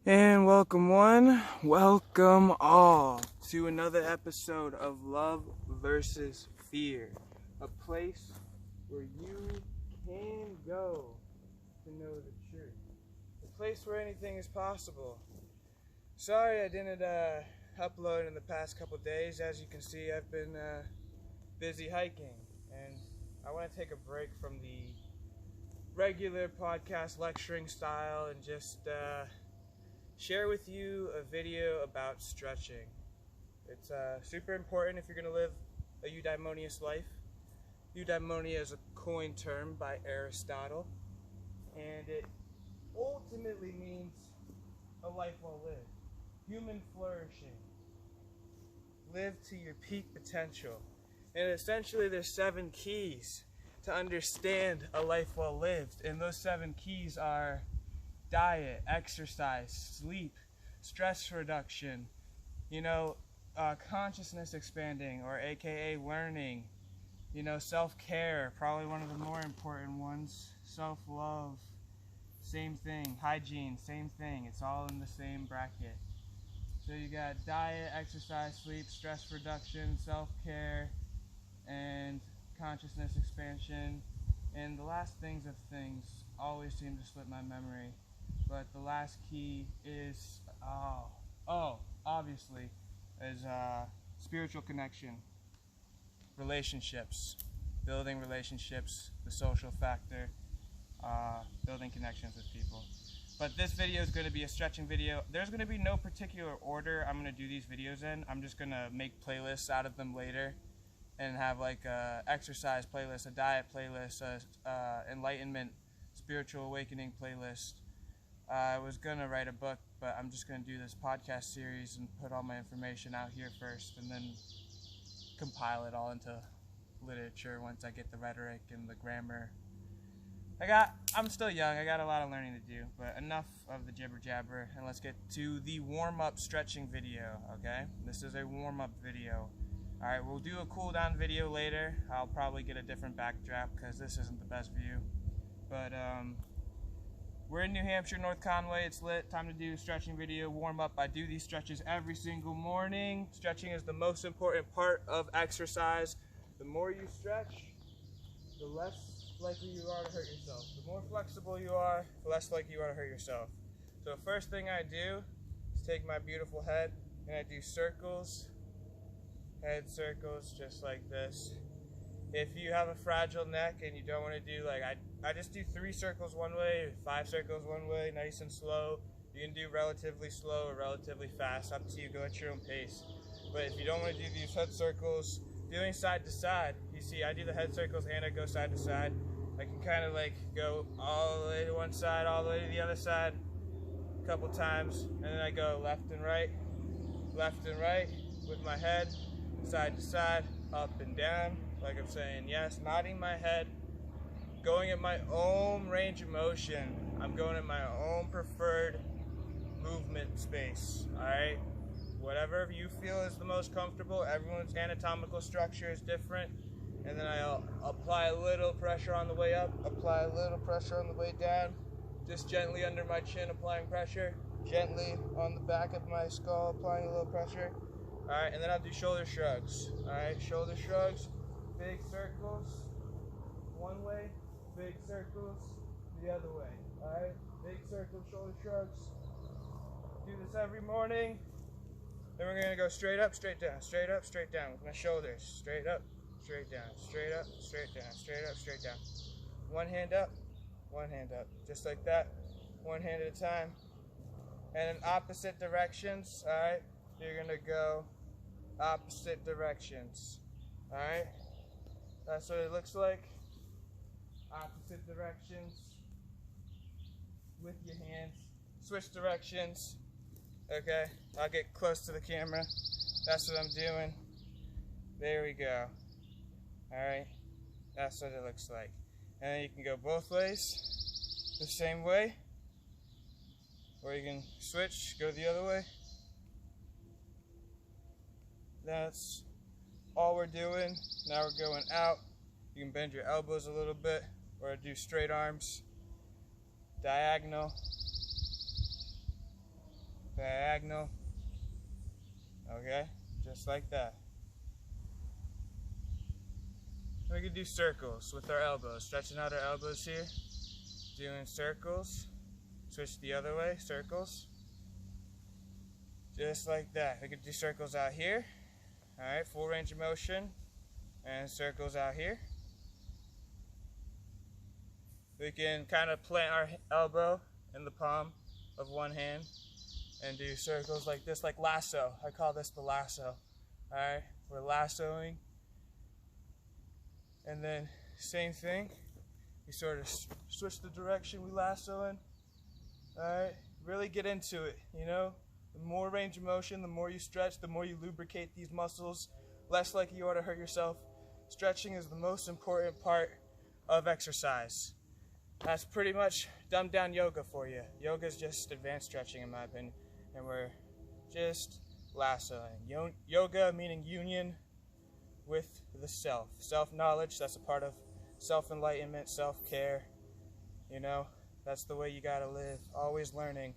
And welcome one, welcome all to another episode of Love versus Fear, a place where you can go to know the truth, a place where anything is possible. Sorry I didn't upload in the past couple days. As you can see, I've been busy hiking, and I want to take a break from the regular podcast lecturing style and just share with you a video about stretching. It's super important if you're going to live a eudaimonious life. Eudaimonia is a coined term by Aristotle, and it ultimately means a life well lived, human flourishing, live to your peak potential. And essentially there's 7 keys to understand a life well lived, and those 7 keys are diet, exercise, sleep, stress reduction, consciousness expanding, or aka learning, self-care, probably one of the more important ones, self-love, same thing, hygiene, same thing, it's all in the same bracket. So you got diet, exercise, sleep, stress reduction, self-care, and consciousness expansion. And the last things of things always seem to slip my memory. But the last key is, obviously, is spiritual connection, relationships, building relationships, the social factor, building connections with people. But this video is going to be a stretching video. There's going to be no particular order I'm going to do these videos in. I'm just going to make playlists out of them later and have like a exercise playlist, a diet playlist, a enlightenment, spiritual awakening playlist. I was going to write a book, but I'm just going to do this podcast series and put all my information out here first and then compile it all into literature once I get the rhetoric and the grammar. I'm still young, I got a lot of learning to do, but enough of the jibber jabber, and let's get to the warm-up stretching video, okay? This is a warm-up video. Alright, we'll do a cool down video later. I'll probably get a different backdrop because this isn't the best view. But we're in New Hampshire, North Conway. It's lit. Time to do a stretching video, warm up. I do these stretches every single morning. Stretching is the most important part of exercise. The more you stretch, the less likely you are to hurt yourself. The more flexible you are, the less likely you are to hurt yourself. So the first thing I do is take my beautiful head and I do circles. Head circles just like this. If you have a fragile neck and you don't want to do like I just do 3 circles one way, 5 circles one way, nice and slow. You can do relatively slow or relatively fast, up to you, go at your own pace. But if you don't want to do these head circles, doing side to side, you see I do the head circles and I go side to side. I can kind of like go all the way to one side, all the way to the other side a couple times, and then I go left and right with my head, side to side, up and down, like I'm saying yes, nodding my head, going at my own range of motion. I'm going at my own preferred movement space, alright? Whatever you feel is the most comfortable. Everyone's anatomical structure is different. And then I'll apply a little pressure on the way up, apply a little pressure on the way down, just gently under my chin applying pressure, gently on the back of my skull applying a little pressure. Alright, and then I'll do shoulder shrugs. Alright, shoulder shrugs, big circles, one way, big circles, the other way. Alright, big circle shoulder shrugs. Do this every morning. Then we're going to go straight up, straight down, straight up, straight down with my shoulders. Straight up, straight down, straight up, straight down, straight up, straight down. One hand up, just like that. One hand at a time. And in opposite directions, alright, you're going to go opposite directions. Alright, that's what it looks like. Opposite directions with your hands. Switch directions. Okay, I'll get close to the camera. That's what I'm doing. There we go. Alright, that's what it looks like. And then you can go both ways, the same way. Or you can switch, go the other way. That's all we're doing. Now we're going out. You can bend your elbows a little bit, or do straight arms, diagonal, diagonal. Okay, just like that. We can do circles with our elbows, stretching out our elbows here, doing circles. Switch the other way, circles. Just like that. We could do circles out here. Alright, full range of motion. And circles out here. We can kind of plant our elbow in the palm of one hand and do circles like this, like lasso. I call this the lasso. Alright, we're lassoing. And then same thing. We sort of switch the direction we lasso in. Alright, really get into it, you know. The more range of motion, the more you stretch, the more you lubricate these muscles, less likely you are to hurt yourself. Stretching is the most important part of exercise. That's pretty much dumbed down yoga for you. Yoga is just advanced stretching in my opinion, and we're just lassoing. Yoga meaning union with the self. Self-knowledge, that's a part of self-enlightenment, self-care, you know. That's the way you gotta live. Always learning.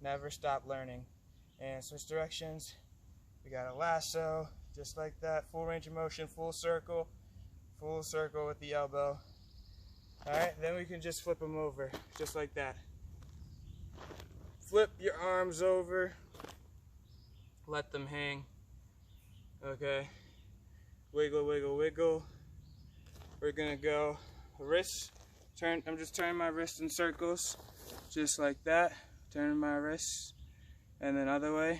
Never stop learning. And switch directions. We got a lasso, just like that. Full range of motion, full circle with the elbow. Alright, then we can just flip them over, just like that. Flip your arms over. Let them hang. Okay. Wiggle, wiggle, wiggle. We're gonna go wrists. I'm just turning my wrists in circles, just like that. Turning my wrists, and then other way.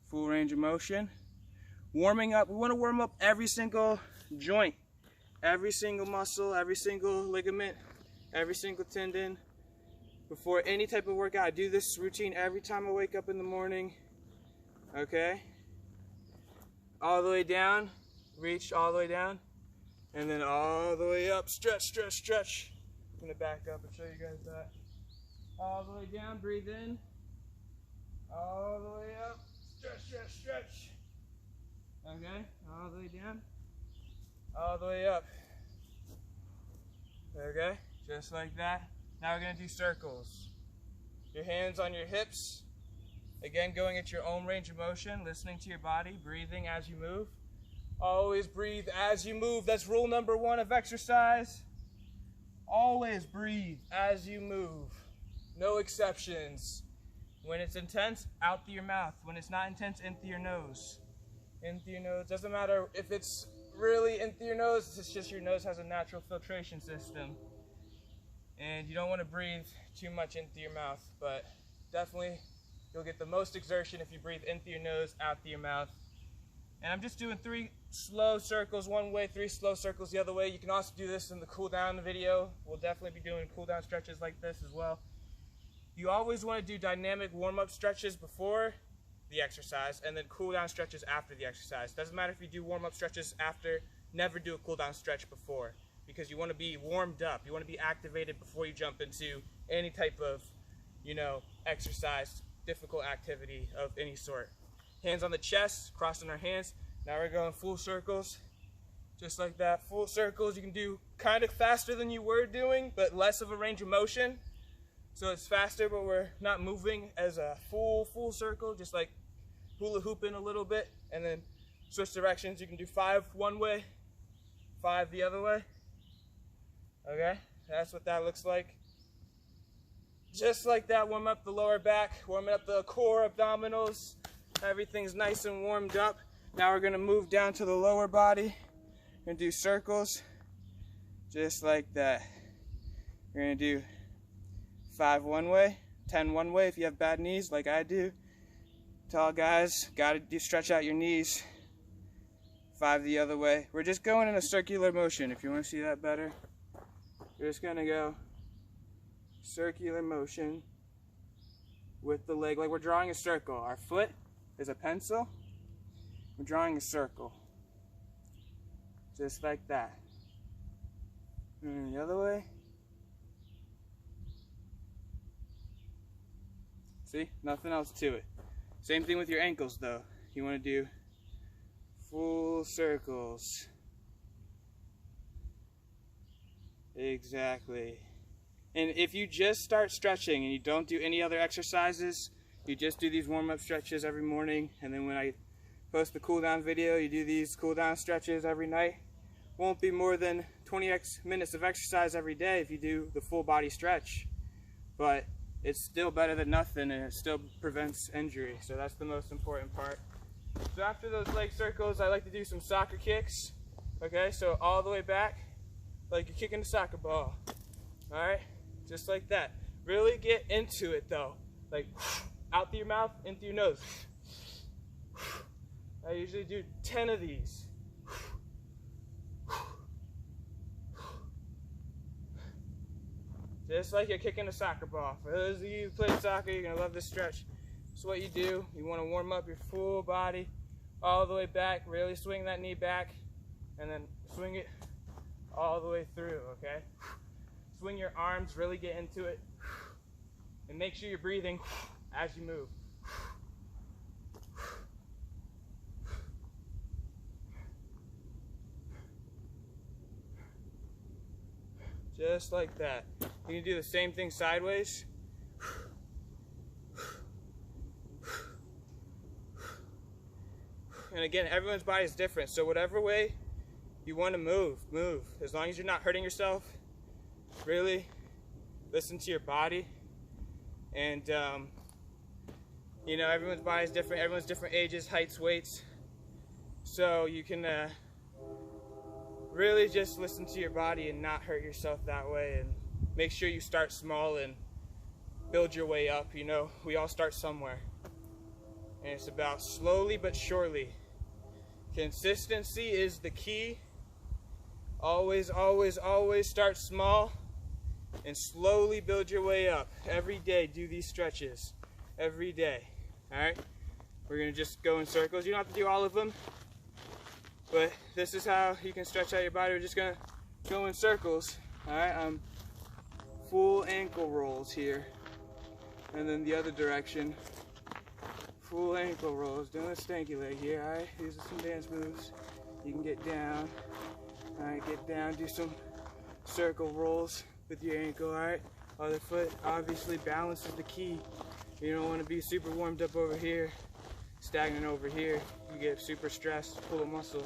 Full range of motion. Warming up. We want to warm up every single joint, every single muscle, every single ligament, every single tendon before any type of workout. I do this routine every time I wake up in the morning. Okay. All the way down. Reach all the way down. And then all the way up, stretch, stretch, stretch. I'm gonna back up and show you guys that. All the way down, breathe in. All the way up, stretch, stretch, stretch. Okay, all the way down. All the way up. Okay, just like that. Now we're gonna do circles. Your hands on your hips. Again, going at your own range of motion, listening to your body, breathing as you move. Always breathe as you move. That's rule number 1 of exercise. Always breathe as you move. No exceptions. When it's intense, out through your mouth. When it's not intense, in through your nose. In through your nose. Doesn't matter if it's really in through your nose, it's just your nose has a natural filtration system. And you don't want to breathe too much in through your mouth, but definitely you'll get the most exertion if you breathe in through your nose, out through your mouth. And I'm just doing 3 slow circles one way, 3 slow circles the other way. You can also do this in the cool down video. We'll definitely be doing cool down stretches like this as well. You always want to do dynamic warm-up stretches before the exercise and then cool down stretches after the exercise. Doesn't matter if you do warm-up stretches after, never do a cool down stretch before, because you want to be warmed up. You want to be activated before you jump into any type of, you know, exercise, difficult activity of any sort. Hands on the chest, crossing our hands. Now we're going full circles, just like that. Full circles. You can do kind of faster than you were doing, but less of a range of motion. So it's faster, but we're not moving as a full circle, just like hula hooping a little bit. And then switch directions. You can do 5 one way, 5 the other way. Okay, that's what that looks like. Just like that, warm up the lower back, warming up the core, abdominals. Everything's nice and warmed up. Now we're gonna move down to the lower body and do circles, just like that. We're gonna do 5 one way, 10 one way if you have bad knees like I do. Tall guys, gotta stretch out your knees. 5 the other way. We're just going in a circular motion. If you wanna see that better, we're just gonna go circular motion with the leg, like we're drawing a circle. Our foot is a pencil. We're drawing a circle. Just like that. And the other way. See? Nothing else to it. Same thing with your ankles though. You want to do full circles. Exactly. And if you just start stretching and you don't do any other exercises, You just do these warm-up stretches every morning, and then when I post the cool down video, you do these cool down stretches every night. Won't be more than 20 minutes of exercise every day if you do the full body stretch, but it's still better than nothing, and it still prevents injury, so that's the most important part. So after those leg circles, I like to do some soccer kicks. Okay, so all the way back, like you're kicking a soccer ball. Alright, just like that. Really get into it though, like out through your mouth, in through your nose. I usually do 10 of these. Just like you're kicking a soccer ball. For those of you who play soccer, you're going to love this stretch. So what you do, you want to warm up your full body all the way back, really swing that knee back, and then swing it all the way through, okay? Swing your arms, really get into it, and make sure you're breathing as you move. Just like that. You can do the same thing sideways. And again, everyone's body is different, so whatever way you want to move. As long as you're not hurting yourself, really listen to your body. And you know, everyone's body is different, everyone's different ages, heights, weights. So you can really just listen to your body and not hurt yourself that way, and make sure you start small and build your way up. You know, we all start somewhere, and it's about slowly but surely. Consistency is the key. Always, always, always start small and slowly build your way up. Every day do these stretches, every day. Alright, we're gonna just go in circles. You don't have to do all of them, but this is how you can stretch out your body. We're just gonna go in circles. Alright, full ankle rolls here, and then the other direction. Full ankle rolls, doing a stanky leg here. Alright, these are some dance moves. You can get down. Alright, get down, do some circle rolls with your ankle. Alright, other foot. Obviously, balance is the key. You don't want to be super warmed up over here, stagnant over here. You get super stressed, pull a muscle,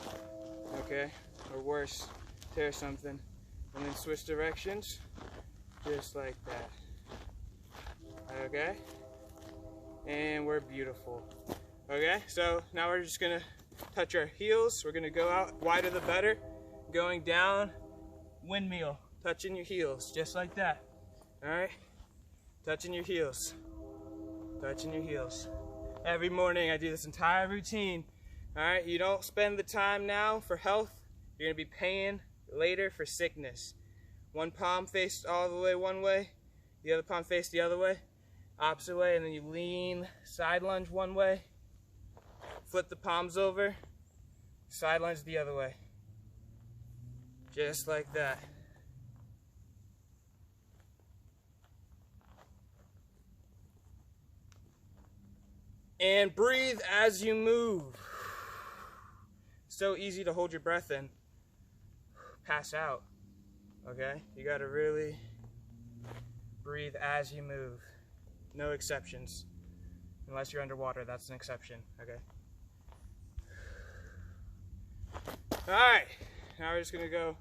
okay? Or worse, tear something. And then switch directions, just like that. Okay? And we're beautiful. Okay, so now we're just gonna touch our heels. We're gonna go out, wider the better. Going down, windmill, touching your heels, just like that. All right, touching your heels, touching your heels. Every morning I do this entire routine. All right, you don't spend the time now for health. You're gonna be paying later for sickness. One palm faced all the way one way, the other palm faced the other way. Opposite way, and then you lean, side lunge one way, flip the palms over, side lunge the other way. Just like that. And breathe as you move. So easy to hold your breath in. Pass out. Okay? You gotta really breathe as you move. No exceptions. Unless you're underwater, that's an exception, okay? Alright, now we're just gonna go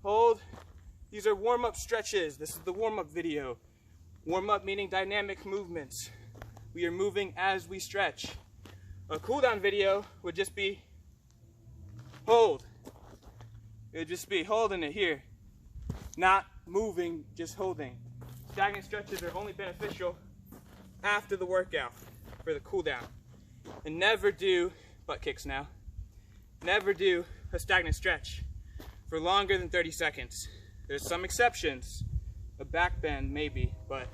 hold. These are warm-up stretches. This is the warm-up video. Warm-up meaning dynamic movements. We are moving as we stretch. A cool-down video would just be hold. It would just be holding it here. Not moving, just holding. Stagnant stretches are only beneficial after the workout for the cool down. And never do butt kicks now. Never do a stagnant stretch for longer than 30 seconds. There's some exceptions, a back bend maybe, but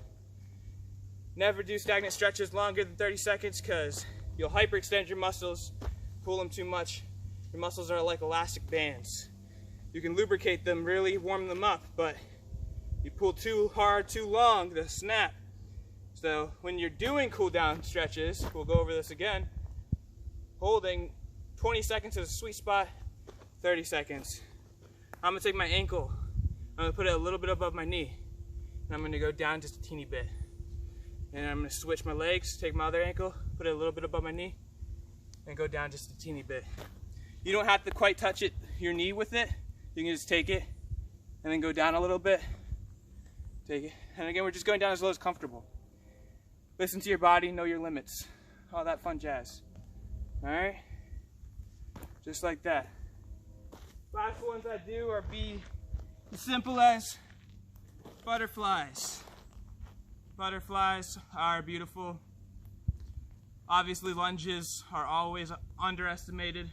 never do stagnant stretches longer than 30 seconds because you'll hyperextend your muscles, pull them too much. Your muscles are like elastic bands. You can lubricate them, really warm them up, but you pull too hard, too long, they'll snap. So when you're doing cool down stretches, we'll go over this again, holding 20 seconds is a sweet spot, 30 seconds. I'm gonna take my ankle, I'm gonna put it a little bit above my knee, and I'm gonna go down just a teeny bit. And I'm gonna switch my legs, take my other ankle, put it a little bit above my knee, and go down just a teeny bit. You don't have to quite touch your knee with it. You can just take it and then go down a little bit. Take it. And again, we're just going down as low as comfortable. Listen to your body, know your limits. All that fun jazz. All right? Just like that. Last ones I do are be as simple as butterflies. Butterflies are beautiful. Obviously, lunges are always underestimated.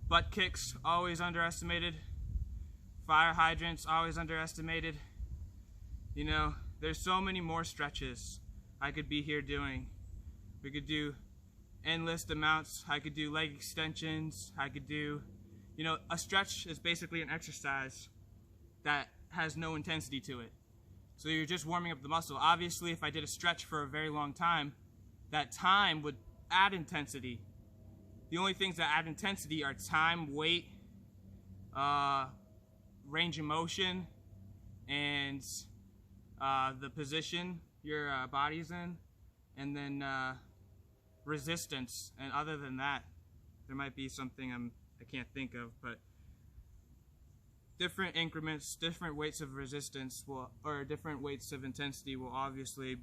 Butt kicks, always underestimated. Fire hydrants, always underestimated. You know, there's so many more stretches I could be here doing. We could do endless amounts. I could do leg extensions. I could do, you know, a stretch is basically an exercise that has no intensity to it. So you're just warming up the muscle. Obviously, if I did a stretch for a very long time, that time would add intensity. The only things that add intensity are time, weight, range of motion, and the position your body's in, and then resistance. And other than that, there might be something I can't think of, but different increments, different weights of resistance or different weights of intensity will obviously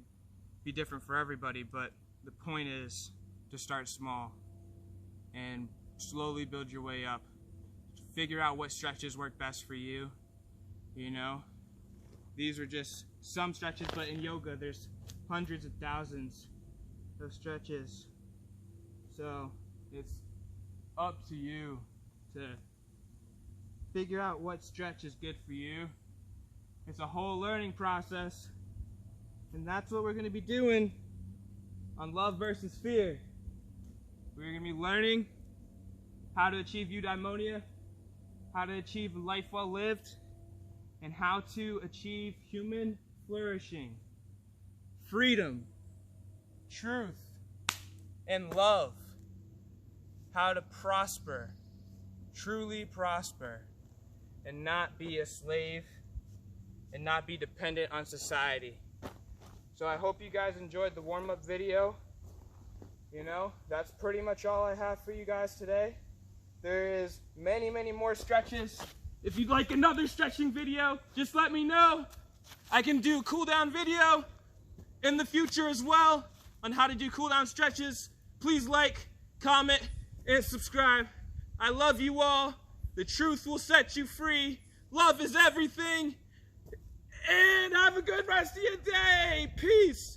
be different for everybody, but the point is to start small and slowly build your way up. Figure out what stretches work best for you, you know. These are just some stretches, but in yoga there's hundreds of thousands of stretches. So it's up to you to figure out what stretch is good for you. It's a whole learning process, and that's what we're going to be doing on Love versus Fear. We're going to be learning how to achieve eudaimonia, how to achieve a life well lived, and how to achieve human flourishing, freedom, truth, and love. How to prosper, truly prosper, and not be a slave and not be dependent on society. So I hope you guys enjoyed the warm-up video. You know, that's pretty much all I have for you guys today. There is many, many more stretches. If you'd like another stretching video, just let me know. I can do a cool down video in the future as well on how to do cool down stretches. Please like, comment, and subscribe. I love you all. The truth will set you free. Love is everything. And have a good rest of your day. Peace.